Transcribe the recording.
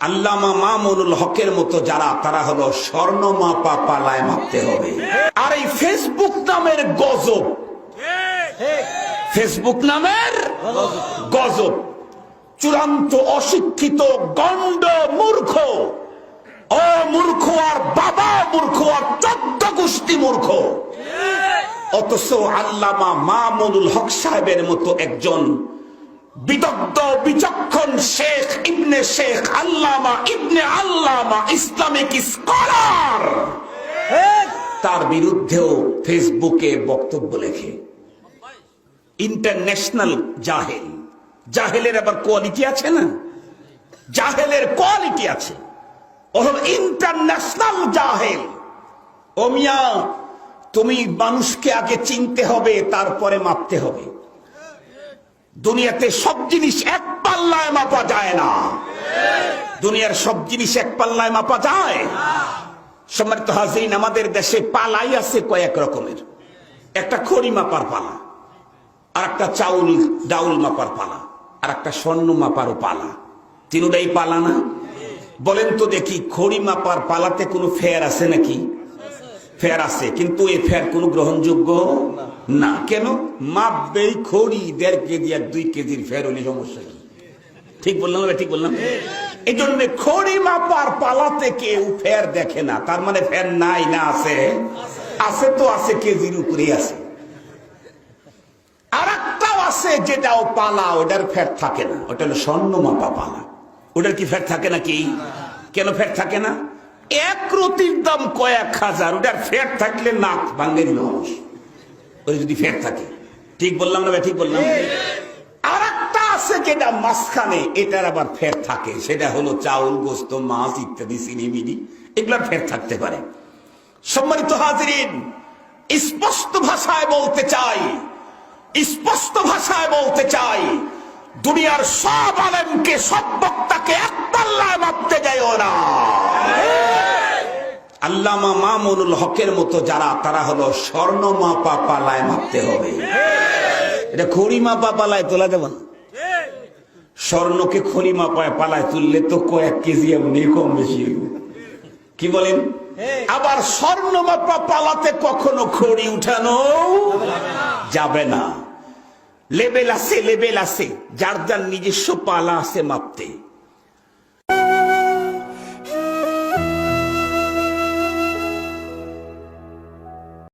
আল্লামা মামুনুল হকের মতো যারা, তারা হলো স্বর্ণ মাপা পালায় মাপতে হবে। আর এই ফেসবুক নামের গজব, ফেসবুক নামের গজব, চূড়ান্ত অশিক্ষিত গন্ড মূর্খ, ও মূর্খ আর বাবা মূর্খ আর 14 গোষ্ঠী মূর্খ। অথচ আল্লামা মামুনুল হক সাহেবের মতো একজন বিদগ্ধ বিচক্ষণ শেখ ইবনে শেখ আল্লামা ইবনে আল্লামা ইসলামিক স্কলার, তার বিরুদ্ধেও ফেসবুকে বক্তব্য লেখে। ইন্টারন্যাশনাল জাহেল। জাহেলের আবার কোয়ালিটি আছে না, জাহেলের কোয়ালিটি আছে। ও হল ইন্টারন্যাশনাল জাহেল। ও মিয়া, তুমি মানুষকে আগে চিনতে হবে, তারপরে মাপতে হবে। দুনিয়াতে সব জিনিস এক পাল্লায় মাপা যায় না। দুনিয়ার সব জিনিস এক পাল্লায় মাপা যায়? সম্মানিত হাজিরিন, আমাদের দেশে পালাই আছে কয়েক রকমের। একটা খড়ি মাপার পালা, আর একটা চাউল ডাউল মাপার পালা, আর একটা স্বর্ণ মাপারও পালা। তিনটাই পালা না? বলেন তো দেখি, খড়ি মাপার পালাতে কোনো ফেয়ার আছে নাকি? ফেয়ার আছে, কিন্তু এই ফেয়ার কোনো গ্রহণযোগ্য না। কেন? মাপবেই খড়ি 1.5 কেজি আর 2 কেজির ফেয়ার হলে সমস্যা কি? ঠিক বললাম? ঠিক বললাম? এই জন্য খড়ি মাপার পালাতে কেউ ফেয়ার দেখে না। তার মানে ফেয়ার নাই না আছে? আছে তো আছে, কেজির উপরেই আছে। আর একটাও আছে যেটাও পালা, ওটার ফেয়ার থাকে না। ওটা হলো স্বর্ণ মাপা পালা। ওটার কি ফেয়ার থাকে নাকি? কেন ফেয়ার থাকে না? এক রতির দাম কয়েক হাজার, ওটার ফেয়ার থাকলে নাক ভাঙ্গে দিল মানুষ, ওই যদি ফেয়ার থাকে। ঠিক বললাম না? ঠিক বললাম? আর একটা আছে যেটা মাঝখানে, এটার আবার ফেয়ার থাকে। সেটা হলো চাউল, গোস্ত, মাছ ইত্যাদি, চিনি মিনি, এগুলোর ফেয়ার থাকতে পারে। সম্মানিত হাজিরিন, স্পষ্ট ভাষায় বলতে চাই, স্পষ্ট ভাষায় বলতে চাই, দুনিয়ার সব আলেমকে, সব বক্তাকে এক পাল্লায় মাপতে যায় ওরা। আল্লামা মামুনুল হকের মতো যারা, তারা হলো স্বর্ণ মাপা পালায় মাপতে হবে। এটা খড়ি মাপা পালায় তোলা যাবে না। স্বর্ণকে খড়ি মাপায় পালায় তুললে তো কয়েক কেজি এমনি কম বেশি হইব। কি বলেন? আবার স্বর্ণ মাপা পালাতে কখনো খড়ি উঠানো যাবে না। লেবেল আছে, লেবেল আছে, যার যার নিজস্ব পালা আছে মাপতে।